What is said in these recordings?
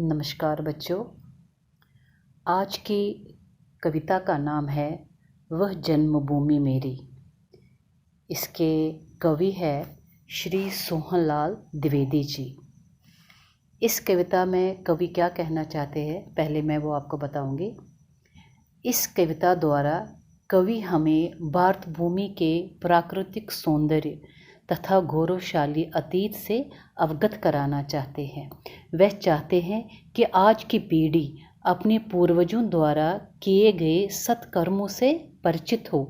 नमस्कार बच्चों। आज की कविता का नाम है वह जन्मभूमि मेरी। इसके कवि है श्री सोहनलाल द्विवेदी जी। इस कविता में कवि क्या कहना चाहते हैं पहले मैं वो आपको बताऊंगी। इस कविता द्वारा कवि हमें भारत भूमि के प्राकृतिक सौंदर्य तथा गौरवशाली अतीत से अवगत कराना चाहते हैं। वह चाहते हैं कि आज की पीढ़ी अपने पूर्वजों द्वारा किए गए सत्कर्मों से परिचित हो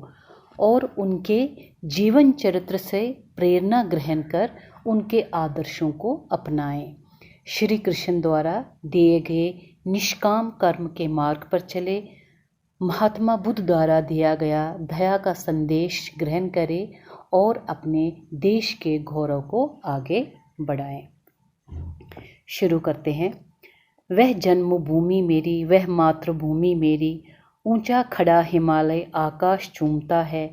और उनके जीवन चरित्र से प्रेरणा ग्रहण कर उनके आदर्शों को अपनाएं। श्री कृष्ण द्वारा दिए गए निष्काम कर्म के मार्ग पर चले, महात्मा बुद्ध द्वारा दिया गया दया का संदेश ग्रहण करें और अपने देश के गौरव को आगे बढ़ाएं। शुरू करते हैं। वह जन्मभूमि मेरी, वह मातृभूमि मेरी, ऊंचा खड़ा हिमालय आकाश चूमता है,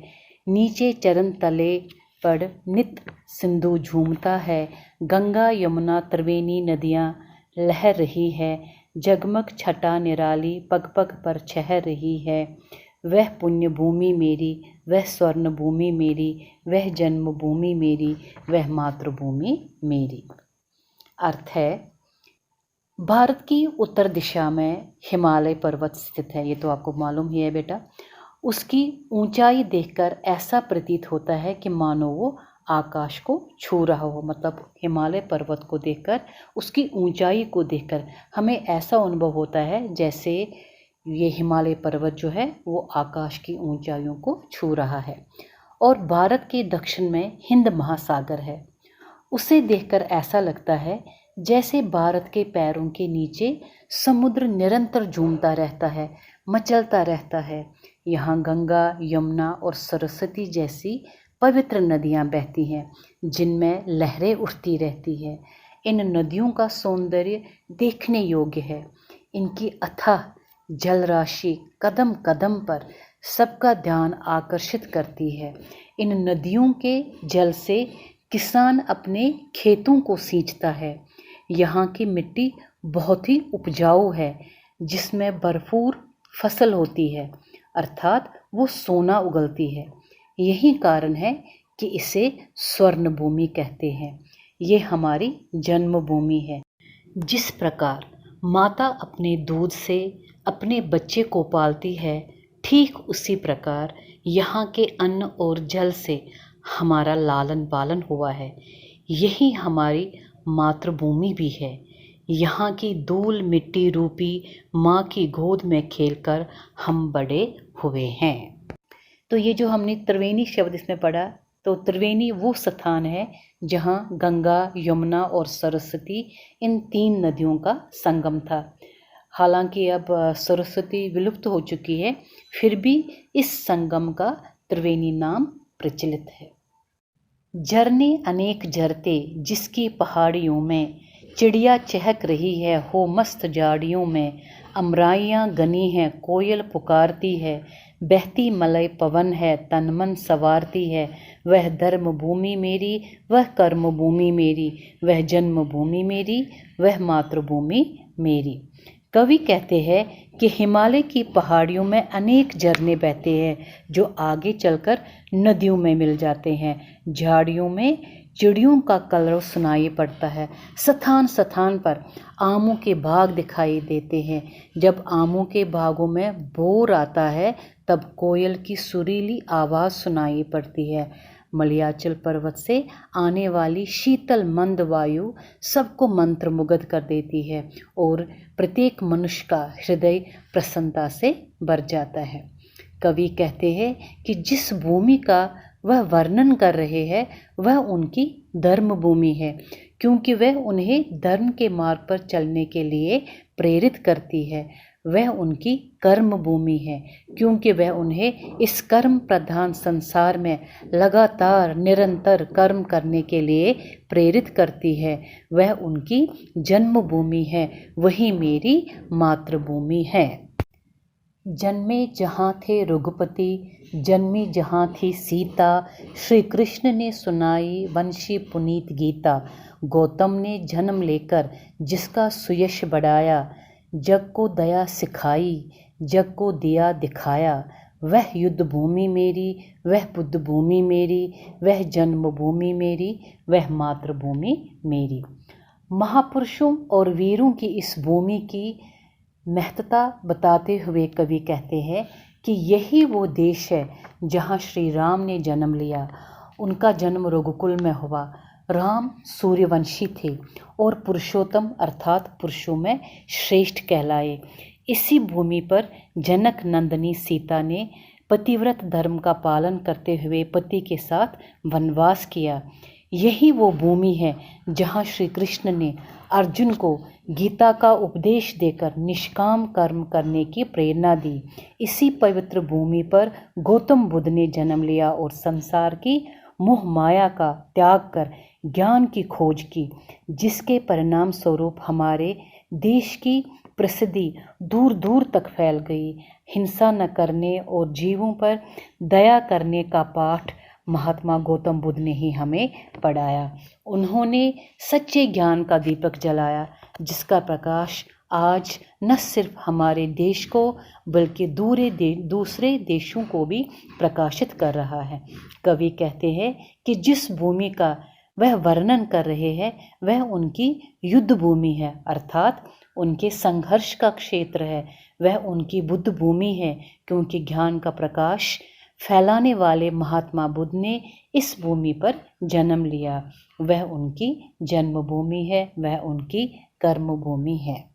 नीचे चरण तले पड़ नित सिंधु झूमता है, गंगा यमुना त्रिवेणी नदियाँ लहर रही है, जगमग छटा निराली पग पग पर छह रही है। वह पुण्य भूमि मेरी, वह स्वर्ण भूमि मेरी, वह जन्मभूमि मेरी, वह मातृभूमि मेरी। अर्थ है, भारत की उत्तर दिशा में हिमालय पर्वत स्थित है। ये तो आपको मालूम ही है बेटा। उसकी ऊंचाई देखकर ऐसा प्रतीत होता है कि मानो वो आकाश को छू रहा हो। मतलब हिमालय पर्वत को देखकर, उसकी ऊंचाई को देखकर हमें ऐसा अनुभव होता है जैसे ये हिमालय पर्वत जो है वो आकाश की ऊंचाइयों को छू रहा है। और भारत के दक्षिण में हिंद महासागर है। उसे देखकर ऐसा लगता है जैसे भारत के पैरों के नीचे समुद्र निरंतर झूमता रहता है, मचलता रहता है। यहाँ गंगा, यमुना और सरस्वती जैसी पवित्र नदियाँ बहती हैं जिनमें लहरें उठती रहती है। इन नदियों का सौंदर्य देखने योग्य है। इनकी अथाह जल राशि कदम कदम पर सबका ध्यान आकर्षित करती है। इन नदियों के जल से किसान अपने खेतों को सींचता है। यहाँ की मिट्टी बहुत ही उपजाऊ है जिसमें भरपूर फसल होती है, अर्थात वो सोना उगलती है। यही कारण है कि इसे स्वर्ण भूमि कहते हैं। ये हमारी जन्मभूमि है। जिस प्रकार माता अपने दूध से अपने बच्चे को पालती है, ठीक उसी प्रकार यहाँ के अन्न और जल से हमारा लालन पालन हुआ है। यही हमारी मातृभूमि भी है। यहाँ की धूल मिट्टी रूपी माँ की गोद में खेलकर हम बड़े हुए हैं। तो ये जो हमने त्रिवेणी शब्द इसमें पढ़ा, तो त्रिवेणी वो स्थान है जहाँ गंगा, यमुना और सरस्वती इन तीन नदियों का संगम था। हालांकि अब सरस्वती विलुप्त हो चुकी है, फिर भी इस संगम का त्रिवेणी नाम प्रचलित है। झरने अनेक झरते जिसकी पहाड़ियों में, चिड़िया चहक रही है हो मस्त झाड़ियों में, अमराइयाँ गनी हैं कोयल पुकारती है, बहती मलय पवन है तन मन संवारती है। वह धर्म भूमि मेरी, वह कर्म भूमि मेरी, वह जन्मभूमि मेरी, वह मातृभूमि मेरी। कवि कहते हैं कि हिमालय की पहाड़ियों में अनेक झरने बहते हैं जो आगे चलकर नदियों में मिल जाते हैं। झाड़ियों में चिड़ियों का कलरव सुनाई पड़ता है। स्थान स्थान पर आमों के बाग दिखाई देते हैं। जब आमों के बागों में भोर आता है तब कोयल की सुरीली आवाज़ सुनाई पड़ती है। मलयाचल पर्वत से आने वाली शीतल मंद वायु सबको मंत्रमुग्ध कर देती है और प्रत्येक मनुष्य का हृदय प्रसन्नता से भर जाता है। कवि कहते हैं कि जिस भूमि का वह वर्णन कर रहे हैं वह उनकी धर्म भूमि है, क्योंकि वह उन्हें धर्म के मार्ग पर चलने के लिए प्रेरित करती है। वह उनकी कर्म भूमि है, क्योंकि वह उन्हें इस कर्म प्रधान संसार में लगातार निरंतर कर्म करने के लिए प्रेरित करती है। वह उनकी जन्मभूमि है, वही मेरी मातृभूमि है। जन्मे जहाँ थे रघुपति, जन्मी जहाँ थी सीता, श्री कृष्ण ने सुनाई वंशी पुनीत गीता। गौतम ने जन्म लेकर जिसका सुयश बढ़ाया, जग को दया सिखाई, जग को दिया दिखाया, वह युद्ध भूमि मेरी, वह बुद्ध भूमि मेरी, वह जन्मभूमि मेरी, वह मातृभूमि मेरी। महापुरुषों और वीरों की इस भूमि की महत्ता बताते हुए कवि कहते हैं कि यही वो देश है जहाँ श्री राम ने जन्म लिया। उनका जन्म रघुकुल में हुआ। राम सूर्यवंशी थे और पुरुषोत्तम अर्थात पुरुषों में श्रेष्ठ कहलाए। इसी भूमि पर जनक नंदिनी सीता ने पतिव्रत धर्म का पालन करते हुए पति के साथ वनवास किया। यही वो भूमि है जहाँ श्री कृष्ण ने अर्जुन को गीता का उपदेश देकर निष्काम कर्म करने की प्रेरणा दी। इसी पवित्र भूमि पर गौतम बुद्ध ने जन्म लिया और संसार की मोह माया का त्याग कर ज्ञान की खोज की, जिसके परिणाम स्वरूप हमारे देश की प्रसिद्धि दूर दूर तक फैल गई। हिंसा न करने और जीवों पर दया करने का पाठ महात्मा गौतम बुद्ध ने ही हमें पढ़ाया। उन्होंने सच्चे ज्ञान का दीपक जलाया, जिसका प्रकाश आज न सिर्फ हमारे देश को बल्कि दूसरे देशों को भी प्रकाशित कर रहा है। कवि कहते हैं कि जिस भूमि का वह वर्णन कर रहे हैं वह उनकी युद्ध भूमि है, अर्थात उनके संघर्ष का क्षेत्र है। वह उनकी बुद्ध भूमि है, क्योंकि ज्ञान का प्रकाश फैलाने वाले महात्मा बुद्ध ने इस भूमि पर जन्म लिया। वह उनकी जन्मभूमि है, वह उनकी कर्मभूमि है।